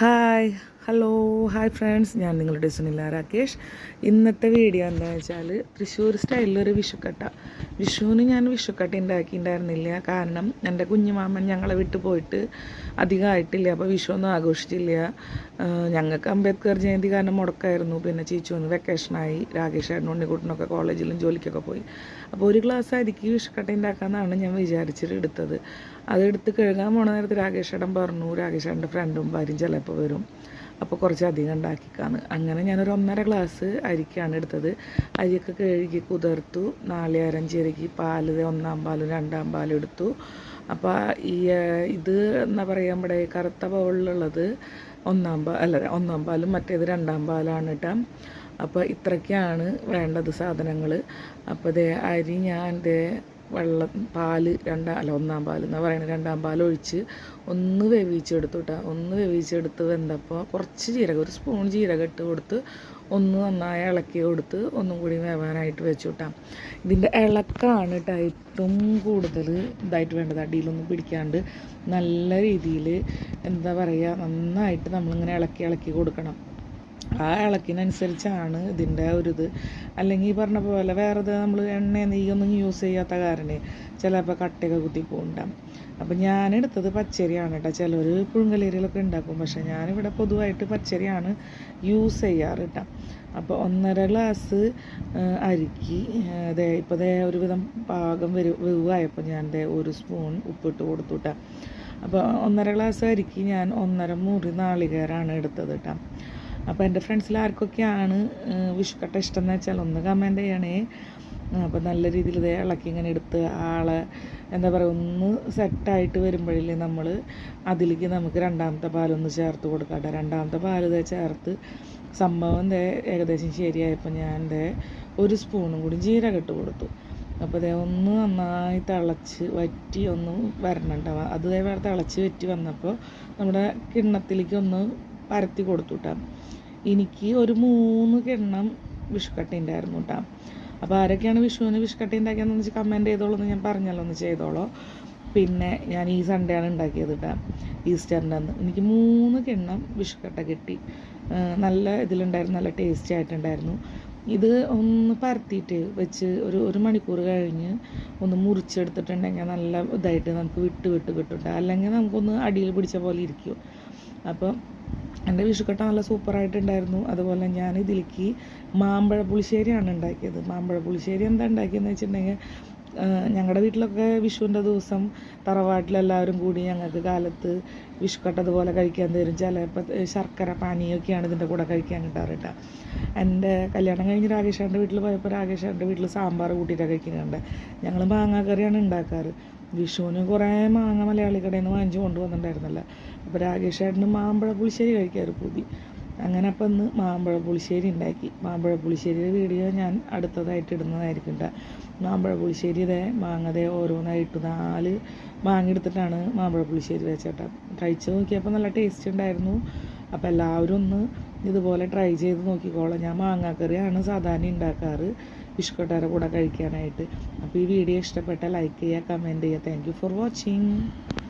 Hi hello hi friends, ഞാൻ നിങ്ങളുടെ സുനില രാകേഷ്. ഇന്നത്തെ വീഡിയോ എന്താണെന്ന് വെച്ചാൽ തൃശ്ശൂർ സ്റ്റൈലിലൊരു വിഷുവിന് ഞാൻ വിഷുക്കട്ട ഉണ്ടാക്കിയിട്ടുണ്ടായിരുന്നില്ല. കാരണം എൻ്റെ കുഞ്ഞുമാമൻ ഞങ്ങളെ വിട്ട് പോയിട്ട് അധികമായിട്ടില്ല, അപ്പോൾ വിഷുവൊന്നും ആഘോഷിച്ചില്ല. ഞങ്ങൾക്ക് അംബേദ്കർ ജയന്തി കാരണം മുടക്കായിരുന്നു. പിന്നെ ചീച്ചുവിന് വെക്കേഷനായി, രാകേഷേട്ടനും ഉണ്ണിക്കുട്ടനൊക്കെ കോളേജിലും ജോലിക്കൊക്കെ പോയി. അപ്പോൾ ഒരു ഗ്ലാസ് അരിക്ക് വിഷുക്കട്ട ഉണ്ടാക്കാമെന്നാണ് ഞാൻ വിചാരിച്ചിട്ട് എടുത്തത്. അതെടുത്ത് കഴുകാൻ പോണ നേരത്ത് രാകേഷേട്ടൻ പറഞ്ഞു രാകേഷേട്ടൻ്റെ ഫ്രണ്ടും ഭാര്യയും ചിലപ്പോൾ വരും, അപ്പോൾ കുറച്ചധികം ഉണ്ടാക്കിക്കാന്ന്. അങ്ങനെ ഞാനൊരു 1.5 ഗ്ലാസ് അരിക്കാണ് എടുത്തത്. അരിയൊക്കെ കഴുകി കുതിർത്തു, നാളികേരം ചിരകി, പാല് 1-ാം പാലും 2-ാം പാലും എടുത്തു. അപ്പോൾ ഇത് എന്താ പറയുക, നമ്മുടെ കറുത്ത ബൗളിലുള്ളത് 1-ാം പാലും മറ്റേത് 2-ാം പാലാണ് കേട്ടോ. അപ്പോൾ ഇത്രയ്ക്കാണ് വേണ്ടത് സാധനങ്ങൾ. അപ്പോൾ അരി ഞാൻ പാല് 1-ാം പാൽ എന്നാ പറയുന്നത്, 2-ാം പാൽ ഒഴിച്ച് ഒന്ന് വേവിച്ചെടുത്തു കേട്ടോ. ഒന്ന് വേവിച്ചെടുത്ത് വെന്തപ്പോൾ കുറച്ച് ജീരകം, ഒരു സ്പൂൺ ജീരകം ഇട്ട് കൊടുത്ത് ഒന്ന് നന്നായി ഇളക്കി കൊടുത്ത് ഒന്നും കൂടി വേവാനായിട്ട് വെച്ചു കേട്ടോ. ഇതിൻ്റെ ഇളക്കാണ് കേട്ടോ ഏറ്റവും കൂടുതൽ ഇതായിട്ട് വേണ്ടത്. അടിയിലൊന്നും പിടിക്കാണ്ട് നല്ല രീതിയിൽ എന്താ പറയുക, നന്നായിട്ട് നമ്മളിങ്ങനെ ഇളക്കി കൊടുക്കണം. ആ ഇളക്കിനനുസരിച്ചാണ് ഇതിൻ്റെ ഒരിത്. അല്ലെങ്കിൽ ഈ പറഞ്ഞ പോലെ വേറെ നമ്മൾ എണ്ണ നെയ്യൊന്നും യൂസ് ചെയ്യാത്ത കാരണം ചിലപ്പോൾ കട്ടയൊക്കെ കുത്തിപ്പോണ്ടാകും. അപ്പോൾ ഞാനെടുത്തത് പച്ചരിയാണ് കേട്ടോ. ചിലർ പുഴുങ്കലരികളൊക്കെ ഉണ്ടാക്കും, പക്ഷേ ഞാനിവിടെ പൊതുവായിട്ട് പച്ചരിയാണ് യൂസ് ചെയ്യാറ് കേട്ടോ. അപ്പോൾ 1.5 ഗ്ലാസ് അരിക്ക് ഇപ്പോൾ ഒരുവിധം പാകം വെവായപ്പോൾ ഞാൻ 1 സ്പൂൺ ഉപ്പിട്ട് കൊടുത്തു കേട്ടോ. അപ്പോൾ 1.5 ഗ്ലാസ് അരിക്ക് ഞാൻ 1.5 മുറി നാളികേരമാണ് എടുത്തത് കേട്ടോ. അപ്പോൾ എൻ്റെ ഫ്രണ്ട്സിൽ ആർക്കൊക്കെയാണ് വിഷുക്കട്ട ഇഷ്ടം എന്ന് വെച്ചാൽ ഒന്ന് കമൻറ്റ് ചെയ്യണേ. അപ്പോൾ നല്ല രീതിയിൽ ഇളക്കി ഇങ്ങനെ എടുത്ത് ആളെ എന്താ പറയുക, ഒന്ന് സെറ്റായിട്ട് വരുമ്പോഴില്ലേ നമ്മൾ അതിലേക്ക് നമുക്ക് 2-ാമത്തെ പാലൊന്ന് ചേർത്ത് കൊടുക്കാം. 2-ാമത്തെ പാൽ ചേർത്ത് സംഭവം ഏകദേശം ശരിയായപ്പോൾ ഞാൻ 1 സ്പൂണും കൂടി ജീരകം ഇട്ട് കൊടുത്തു. അപ്പോൾ ഒന്ന് നന്നായി തിളച്ച് വറ്റി ഒന്ന് വരണുണ്ടാവുക. അത് തിളച്ച് വറ്റി വന്നപ്പോൾ നമ്മുടെ കിണ്ണത്തിലേക്ക് ഒന്ന് പരത്തി കൊടുത്തു കേട്ടോ. എനിക്ക് ഒരു 3 കിണ്ണം വിഷുക്കട്ട ഉണ്ടായിരുന്നു കേട്ടോ. അപ്പോൾ ആരൊക്കെയാണ് വിഷുവിന് വിഷുക്കട്ട ഉണ്ടാക്കിയതെന്ന് വെച്ചാൽ കമൻറ്റ് ചെയ്തോളൂ എന്ന് ഞാൻ പറഞ്ഞല്ലോ, ഒന്ന് ചെയ്തോളൂ. പിന്നെ ഞാൻ ഈ സൺഡേ ആണ് ഉണ്ടാക്കിയത് കേട്ടോ, ഈസ്റ്ററിൻ്റെ അന്ന്. എനിക്ക് 3 കിണ്ണം വിഷുക്കട്ട കിട്ടി. നല്ല ഇതിലുണ്ടായിരുന്നു, നല്ല ടേസ്റ്റി ആയിട്ടുണ്ടായിരുന്നു. ഇത് ഒന്ന് പരത്തിയിട്ട് വെച്ച് ഒരു മണിക്കൂർ കഴിഞ്ഞ് ഒന്ന് മുറിച്ചെടുത്തിട്ടുണ്ടെങ്കിൽ നല്ല ഇതായിട്ട് നമുക്ക് വിട്ട് കിട്ടും. അല്ലെങ്കിൽ നമുക്കൊന്ന് അടിയിൽ പിടിച്ച പോലെ ഇരിക്കും. അപ്പം എൻ്റെ വിഷുക്കട്ട നല്ല സൂപ്പറായിട്ടുണ്ടായിരുന്നു. അതുപോലെ ഞാൻ ഇതിലേക്ക് മാമ്പഴ പുളിശ്ശേരിയാണ് ഉണ്ടാക്കിയത്. മാമ്പഴ പുളിശ്ശേരി എന്താ ഉണ്ടാക്കിയെന്ന് വെച്ചിട്ടുണ്ടെങ്കിൽ, ഞങ്ങളുടെ വീട്ടിലൊക്കെ വിഷുവിൻ്റെ ദിവസം തറവാട്ടിലെല്ലാവരും കൂടി ഞങ്ങൾക്ക് കാലത്ത് വിഷുക്കട്ട അതുപോലെ കഴിക്കാൻ തരും. ചിലപ്പോൾ ശർക്കര പാനിയൊക്കെയാണ് ഇതിൻ്റെ കൂടെ കഴിക്കാൻ കിട്ടാറ് കേട്ടോ. എൻ്റെ കല്യാണം കഴിഞ്ഞ് രാകേഷേട്ടൻ്റെ വീട്ടിൽ പോയപ്പോൾ രാകേഷേട്ടൻ്റെ വീട്ടിൽ സാമ്പാർ കൂട്ടിയിട്ടാണ് കഴിക്കുന്നുണ്ട്. ഞങ്ങൾ മാങ്ങാക്കറിയാണ് ഉണ്ടാക്കാറ്. വിഷുവിന് കുറേ മാങ്ങ മലയാളി കടയിൽ നിന്ന് വാങ്ങിച്ച് കൊണ്ടുവന്നിട്ടുണ്ടായിരുന്നല്ലോ. അപ്പോൾ രാകേഷേട്ടന് മാമ്പഴ പുളിശ്ശേരി കഴിക്കാറ് പൂതി. അങ്ങനെ അപ്പം ഇന്ന് മാമ്പഴ പുളിശ്ശേരി ഉണ്ടാക്കി. മാമ്പഴ പുളിശ്ശേരിയുടെ വീഡിയോ ഞാൻ അടുത്തതായിട്ട് ഇടുന്നതായിരിക്കും കേട്ടോ. മാമ്പഴ പുളിശ്ശേരി മാങ്ങ ഓരോന്നായിട്ട് 4 മാങ്ങ എടുത്തിട്ടാണ് മാമ്പഴ പുളിശ്ശേരി വെച്ചേട്ടാ. കഴിച്ച് നോക്കിയപ്പോൾ നല്ല ടേസ്റ്റ് ഉണ്ടായിരുന്നു. അപ്പോൾ എല്ലാവരും ഒന്ന് ഇതുപോലെ ട്രൈ ചെയ്ത് നോക്കിക്കോളാം. ഞാൻ മാങ്ങാക്കറിയാണ് സാധാരണ ഉണ്ടാക്കാറ് വിഷുക്കട്ടയുടെ കൂടെ കഴിക്കാനായിട്ട്. അപ്പോൾ ഈ വീഡിയോ ഇഷ്ടപ്പെട്ടാൽ ലൈക്ക് ചെയ്യുക, കമൻറ്റ് ചെയ്യുക. Thank you for watching.